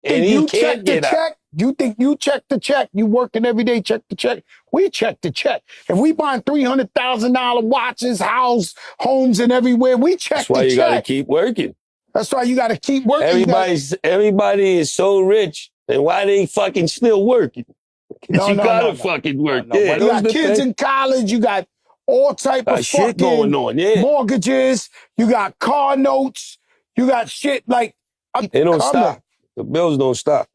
And he can't get out. Check? You think you check the check? You working every day, check the check? We check the check. If we buying $300,000 watches, homes, and everywhere, we check That's why the you check. got to keep working. That's why you got to keep working. Everybody is so rich, and why they fucking still working? Because you gotta fucking work. Yeah, you got kids in college. You got all type of shit going on. Yeah, mortgages. You got car notes. You got shit like they don't stop. The bills don't stop.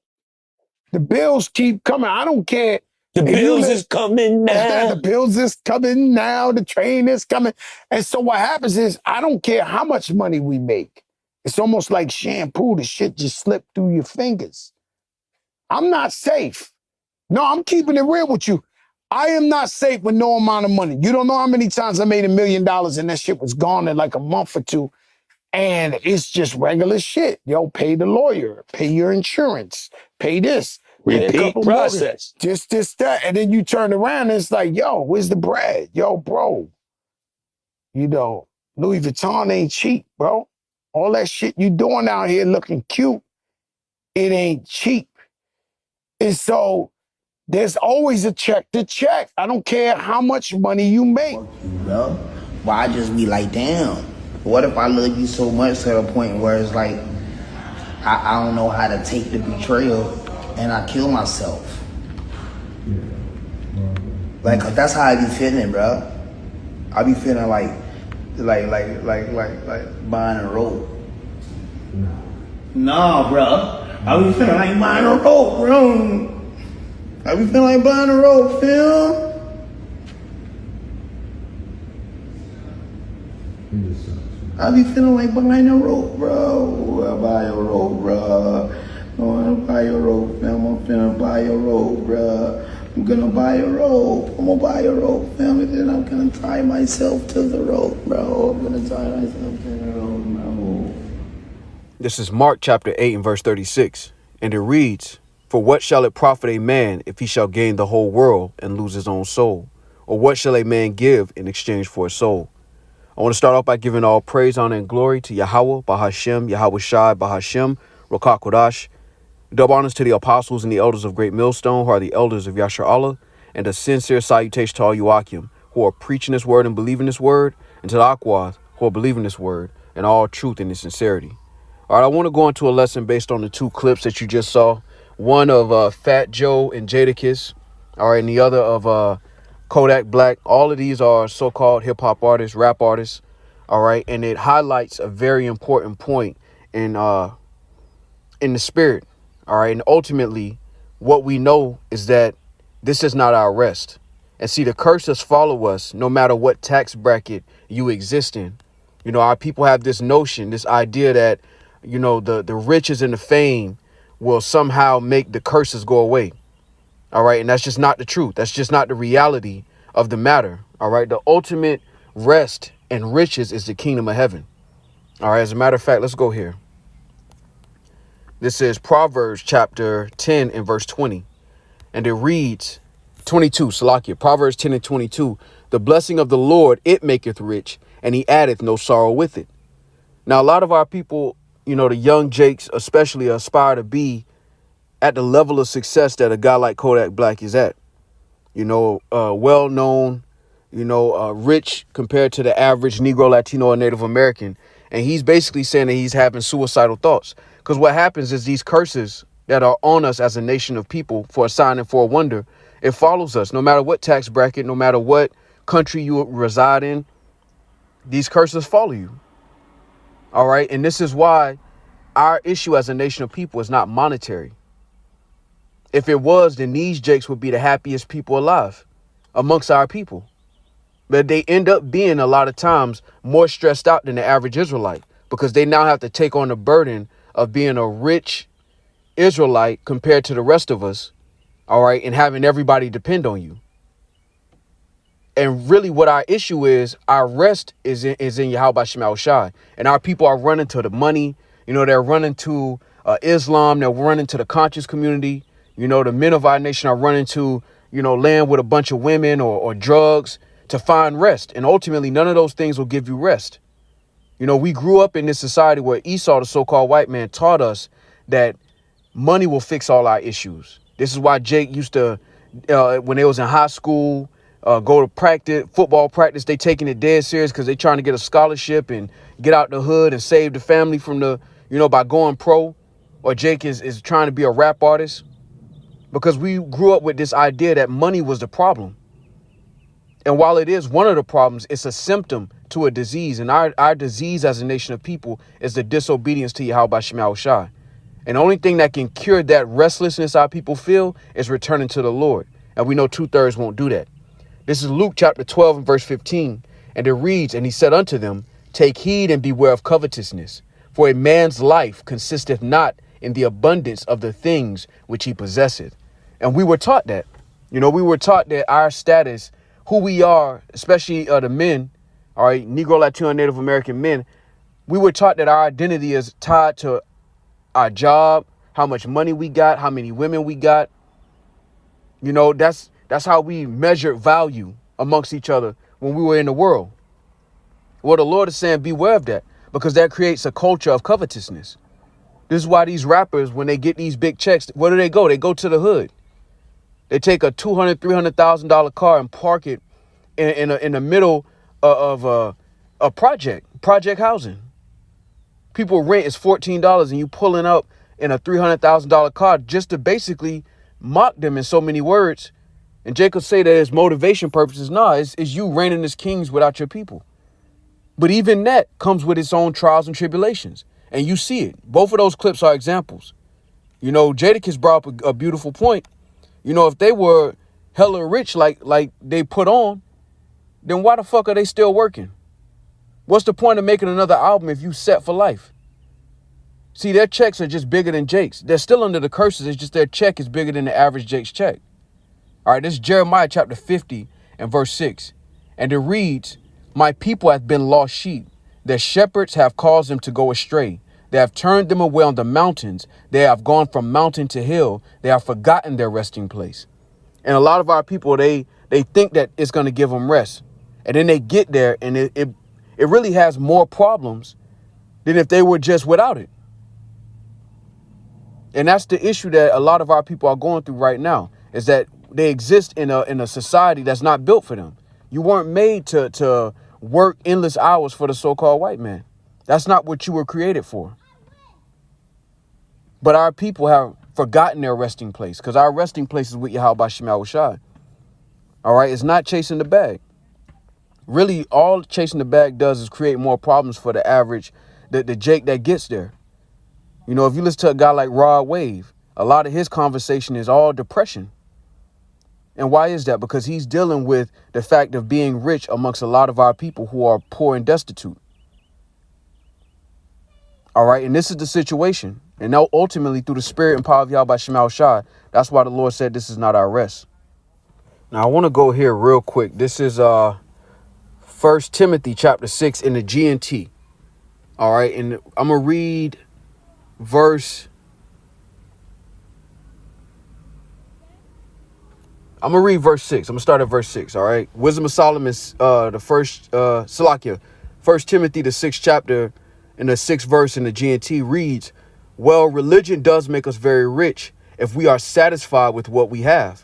The bills keep coming. I don't care. The bills is coming now. The bills is coming now. The train is coming. And so what happens is, I don't care how much money we make. It's almost like shampoo. The shit just slipped through your fingers. I'm not safe. No, I'm keeping it real with you. I am not safe with no amount of money. You don't know how many times I made $1 million and that shit was gone in like a month or two. And it's just regular shit. Yo, pay the lawyer, pay your insurance, pay this. Repeat process. Just this, that. And then you turn around and it's like, yo, where's the bread? Yo, bro. You know, Louis Vuitton ain't cheap, bro. All that shit you doing out here looking cute, it ain't cheap. And so there's always a check to check. I don't care how much money you make. Bro, why just be like, damn, what if I love you so much to the point where it's like, I don't know how to take the betrayal and I kill myself. Like, that's how I be feeling, bro. I be feeling like buying a rope. Nah, bro. I be feeling like buying a rope, bro. I be feeling like buying a rope, Phil. I be feeling like buying a rope, bro. I buy a rope, bro. I wanna buy a rope, fam. I'm finna buy a rope, bro. I'm gonna buy a rope. I'm gonna buy a rope, fam. And then I'm gonna tie myself to the rope, bro. I'm gonna tie myself to the rope, bro. This is Mark chapter 8 and verse 36. And it reads, "For what shall it profit a man if he shall gain the whole world and lose his own soul? Or what shall a man give in exchange for a soul?" I want to start off by giving all praise, honor, and glory to Yahweh, Bahashem, Yahweh Shai, Bahashem, Rokah Kodash. Double honors to the apostles and the elders of Great Millstone, who are the elders of Yashar Allah, and a sincere salutation to all you Akim, who are preaching this word and believing this word, and to the Aquas, who are believing this word, and all truth and sincerity. All right, I want to go into a lesson based on the two clips that you just saw. One of Fat Joe and Jadakiss, all right, and the other of Kodak Black. All of these are so-called hip-hop artists, rap artists, all right, and it highlights a very important point in the spirit, all right, and ultimately what we know is that this is not our rest. And see, the curses follow us no matter what tax bracket you exist in. You know, our people have this notion, this idea that, you know, the riches and the fame will somehow make the curses go away. All right. And that's just not the truth. That's just not the reality of the matter. All right. The ultimate rest and riches is the kingdom of heaven. All right. As a matter of fact, let's go here. This is Proverbs chapter 10 and verse 20. And it reads 22, Salakia, Proverbs 10 and 22. "The blessing of the Lord, it maketh rich, and he addeth no sorrow with it." Now, a lot of our people, you know, the young Jakes especially, aspire to be at the level of success that a guy like Kodak Black is at. You know, well-known, you know, rich compared to the average Negro, Latino, or Native American. And he's basically saying that he's having suicidal thoughts. Because what happens is these curses that are on us as a nation of people for a sign and for a wonder, it follows us no matter what tax bracket, no matter what country you reside in. These curses follow you. All right. And this is why our issue as a nation of people is not monetary. If it was, then these Jakes would be the happiest people alive amongst our people. But they end up being a lot of times more stressed out than the average Israelite because they now have to take on the burden of being a rich Israelite compared to the rest of us. All right. And having everybody depend on you. And really what our issue is, our rest is in Yahweh Shema Shai. And our people are running to the money. You know, they're running to Islam. They're running to the conscious community. You know, the men of our nation are running to, you know, land with a bunch of women or drugs to find rest. And ultimately, none of those things will give you rest. You know, we grew up in this society where Esau, the so-called white man, taught us that money will fix all our issues. This is why Jake used to, when they was in high school, go to practice, football practice, they taking it dead serious because they trying to get a scholarship and get out the hood and save the family from the, by going pro. Or Jake is trying to be a rap artist, because we grew up with this idea that money was the problem. And while it is one of the problems, it's a symptom to a disease. And our disease as a nation of people is the disobedience to Yahweh Shema Shai. And the only thing that can cure that restlessness our people feel is returning to the Lord. And we know 2/3 won't do that. This is Luke chapter 12 and verse 15. And it reads, and he said unto them, take heed and beware of covetousness. For a man's life consisteth not in the abundance of the things which he possesseth. And we were taught that. We were taught that our status, who we are, especially the men, all right, Negro, Latino, Native American men, we were taught that our identity is tied to our job, how much money we got, how many women we got. That's how we measured value amongst each other when we were in the world. Well, the Lord is saying beware of that, because that creates a culture of covetousness. This is why these rappers, when they get these big checks, where do they go? They go to the hood. They take a $200,000, $300,000 car and park it in the middle of a project housing. People rent is $14 and you pulling up in a $300,000 car just to basically mock them in so many words. And Jacob say that it's motivation purposes. No, it's you reigning as kings without your people. But even that comes with its own trials and tribulations. And you see it. Both of those clips are examples. Jadakiss brought up a beautiful point. If they were hella rich like they put on, then why the fuck are they still working? What's the point of making another album if you set for life? See, their checks are just bigger than Jake's. They're still under the curses. It's just their check is bigger than the average Jake's check. All right, this is Jeremiah chapter 50 and verse 6. And it reads, my people have been lost sheep. Their shepherds have caused them to go astray. They have turned them away on the mountains. They have gone from mountain to hill. They have forgotten their resting place. And a lot of our people, they think that it's going to give them rest. And then they get there and it really has more problems than if they were just without it. And that's the issue that a lot of our people are going through right now, is that they exist in a society that's not built for them. You weren't made to work endless hours for the so-called white man. That's not what you were created for. But our people have forgotten their resting place, because our resting place is with Yahweh Shema Shai. All right, it's not chasing the bag. Really, all chasing the bag does is create more problems for the average, the Jake that gets there. If you listen to a guy like Rod Wave, a lot of his conversation is all depression. And why is that? Because he's dealing with the fact of being rich amongst a lot of our people who are poor and destitute. All right. And this is the situation. And now ultimately, through the spirit and power of Yahweh Shema Shai, that's why the Lord said this is not our rest. Now, I want to go here real quick. This is 1 Timothy chapter 6 in the GNT. All right. And I'm going to read verse 6. I'm going to start at verse 6. All right. Wisdom of Solomon, the first, Salakia, 1 Timothy, the 6th chapter, in the 6th verse in the GNT reads, well, religion does make us very rich if we are satisfied with what we have.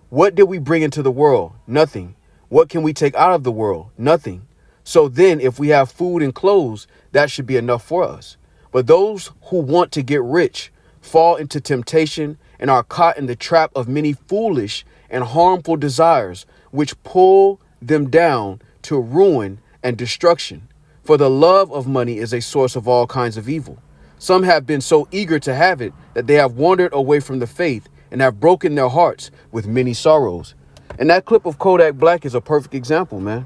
What did we bring into the world? Nothing. What can we take out of the world? Nothing. So then, if we have food and clothes, that should be enough for us. But those who want to get rich fall into temptation and are caught in the trap of many foolish and harmful desires, which pull them down to ruin and destruction. For the love of money is a source of all kinds of evil. Some have been so eager to have it that they have wandered away from the faith and have broken their hearts with many sorrows. And that clip of Kodak Black is a perfect example, man.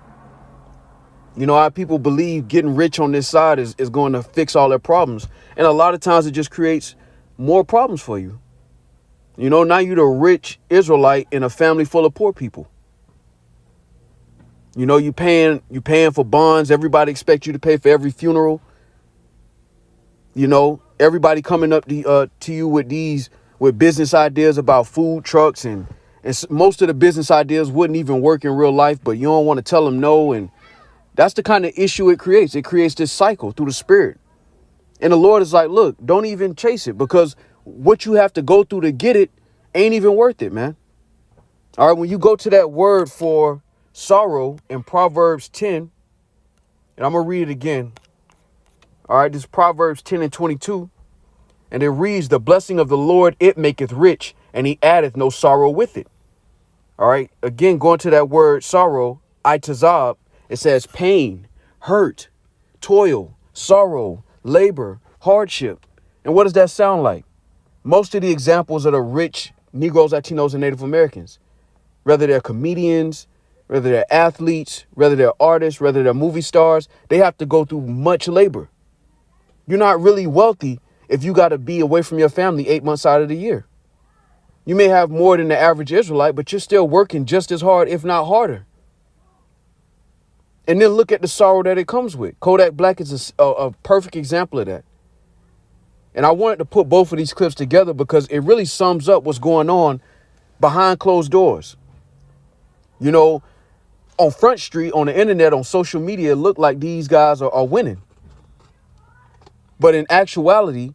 Our people believe getting rich on this side is going to fix all their problems. And a lot of times it just creates more problems for you. Now you're the rich Israelite in a family full of poor people. You paying for bonds. Everybody expects you to pay for every funeral. Everybody coming up to you with business ideas about food trucks, and most of the business ideas wouldn't even work in real life, but you don't want to tell them no. And that's the kind of issue it creates. It creates this cycle through the spirit. And the Lord is like, look, don't even chase it, because what you have to go through to get it ain't even worth it, man. All right, when you go to that word for sorrow in Proverbs 10, and I'm going to read it again. All right, this is Proverbs 10 and 22. And it reads, the blessing of the Lord, it maketh rich, and he addeth no sorrow with it. All right, again, going to that word sorrow, itazab, it says pain, hurt, toil, sorrow, labor, hardship. And what does that sound like? Most of the examples of the rich Negroes, Latinos, and Native Americans, whether they're comedians, whether they're athletes, whether they're artists, whether they're movie stars, they have to go through much labor. You're not really wealthy if you got to be away from your family 8 months out of the year. You may have more than the average Israelite, but you're still working just as hard, if not harder. And then look at the sorrow that it comes with. Kodak Black is a perfect example of that. And I wanted to put both of these clips together because it really sums up what's going on behind closed doors. You know, on Front Street, on the internet, on social media, it looked like these guys are winning. But in actuality,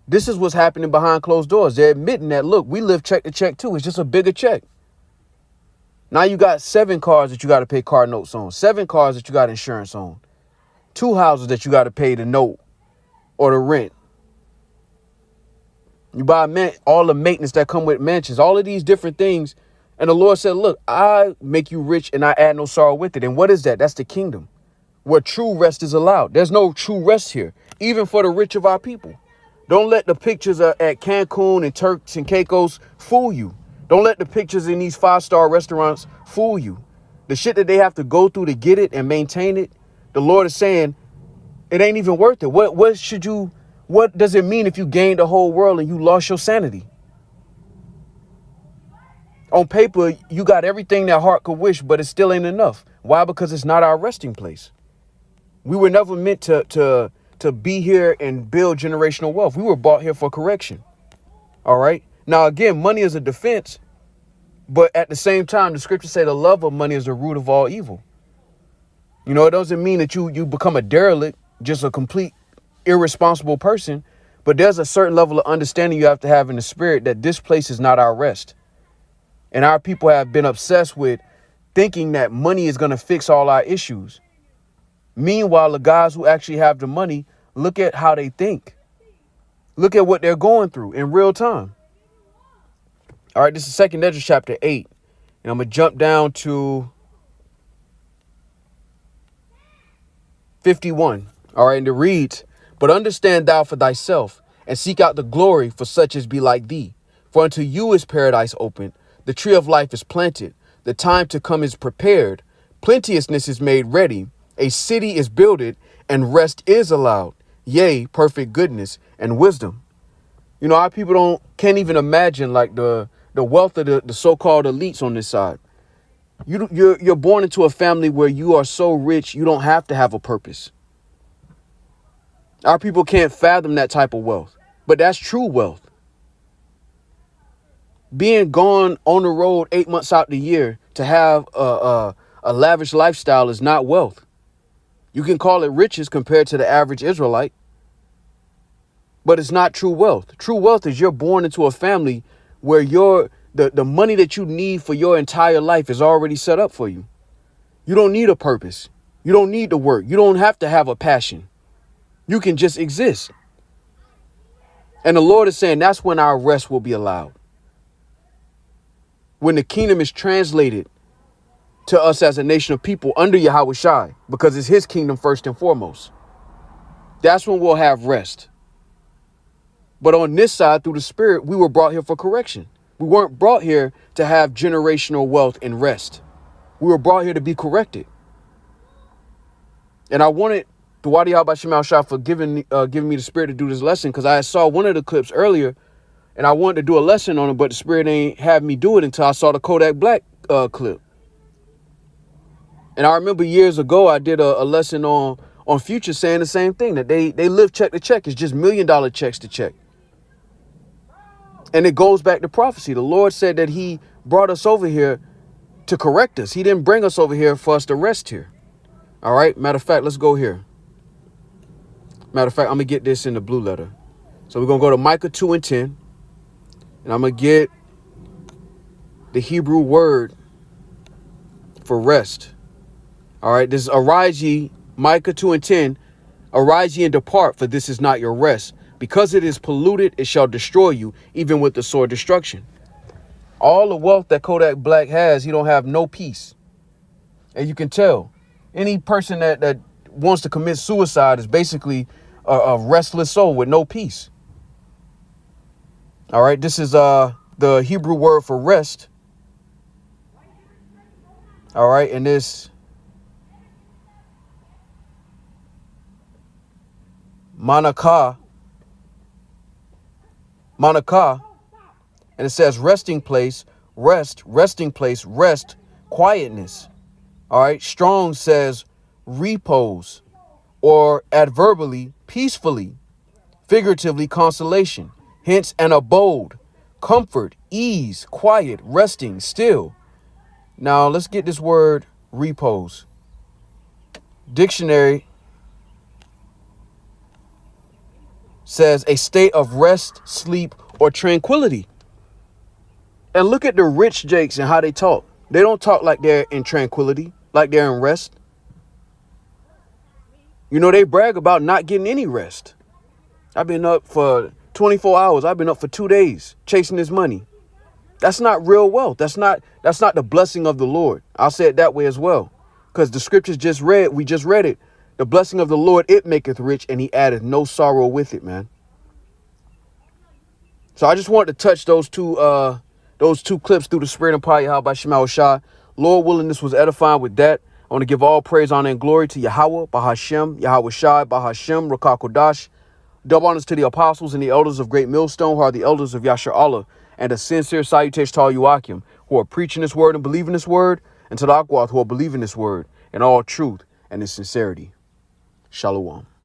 this is what's happening behind closed doors. They're admitting that, look, we live check to check too. It's just a bigger check. Now you got 7 cars that you got to pay car notes on, 7 cars that you got insurance on, 2 houses that you got to pay the note or the rent. You buy all the maintenance that come with mansions, all of these different things. And the Lord said, look, I make you rich and I add no sorrow with it. And what is that? That's the kingdom where true rest is allowed. There's no true rest here, even for the rich of our people. Don't let the pictures at Cancun and Turks and Caicos fool you. Don't let the pictures in these 5-star restaurants fool you. The shit that they have to go through to get it and maintain it, the Lord is saying it ain't even worth it. What does it mean if you gained the whole world and you lost your sanity? On paper, you got everything that heart could wish, but it still ain't enough. Why? Because it's not our resting place. We were never meant to be here and build generational wealth. We were brought here for correction. All right. Now, again, money is a defense, but at the same time, the scriptures say the love of money is the root of all evil. You know, it doesn't mean that you become a derelict, just a complete irresponsible person, but there's a certain level of understanding you have to have in the spirit that this place is not our rest. And our people have been obsessed with thinking that money is going to fix all our issues. Meanwhile, the guys who actually have the money, look at how they think. Look at what they're going through in real time. All right, this is 2 Ezra chapter 8. And I'm going to jump down to 51. All right, and it reads, but understand thou for thyself, and seek out the glory for such as be like thee. For unto you is paradise opened, the tree of life is planted, the time to come is prepared, plenteousness is made ready, a city is builded, and rest is allowed, yea, perfect goodness and wisdom. You know, our people can't even imagine like the wealth of the so-called elites on this side. You're born into a family where you are so rich, you don't have to have a purpose. Our people can't fathom that type of wealth, but that's true wealth. Being gone on the road 8 months out the year to have a lavish lifestyle is not wealth. You can call it riches compared to the average Israelite, but it's not true wealth. True wealth is you're born into a family where the money that you need for your entire life is already set up for you. You don't need a purpose. You don't need to work. You don't have to have a passion. You can just exist. And the Lord is saying that's when our rest will be allowed. When the kingdom is translated to us as a nation of people under Yahweh Shai, because it's his kingdom first and foremost. That's when we'll have rest. But on this side, through the spirit, we were brought here for correction. We weren't brought here to have generational wealth and rest. We were brought here to be corrected. And I wanted Dawadi Habashim Shah for giving me the spirit to do this lesson, because I saw one of the clips earlier and I wanted to do a lesson on it, but the spirit ain't have me do it until I saw the Kodak Black clip. And I remember years ago, I did a lesson on Future saying the same thing, that they live check to check. It's just $1 million checks to check. And it goes back to prophecy. The Lord said that he brought us over here to correct us. He didn't bring us over here for us to rest here. All right. Matter of fact, let's go here. Matter of fact, I'm going to get this in the blue letter. So we're going to go to Micah 2 and 10. And I'm going to get the Hebrew word for rest. All right. This is arise ye, Micah 2 and 10. Arise ye and depart, for this is not your rest. Because it is polluted, it shall destroy you, even with the sword destruction. All the wealth that Kodak Black has, he don't have no peace. And you can tell. Any person that wants to commit suicide is basically a restless soul with no peace. All right. This is the Hebrew word for rest. All right. And this manakah, and it says resting place, rest, resting place, rest, quietness. All right. Strong says repose, or adverbially, peacefully, figuratively, consolation. Hence an abode, comfort, ease, quiet, resting, still. Now let's get this word repose. Dictionary says a state of rest, sleep, or tranquility. And look at the rich jakes and how they talk. They don't talk like they're in tranquility, like they're in rest. You know, they brag about not getting any rest. I've been up for 24 hours. I've been up for 2 days chasing this money. That's not real wealth. That's not the blessing of the Lord. I'll say it that way as well. Because the scriptures we just read it. The blessing of the Lord, it maketh rich, and he addeth no sorrow with it, man. So I just wanted to touch those two clips through the spirit and power Yahweh by Shemal Shah. Lord willing, this was edifying with that. I want to give all praise, honor, and glory to Yahweh, Bahashem, Yahweh Shai, Bahashem, Rakah Kodash. Double honors to the apostles and the elders of Great Millstone, who are the elders of Yasher Allah, and a sincere salutation to all you Akim, who are preaching this word and believing this word, and to the Akwath, who are believing this word in all truth and in sincerity. Shalom.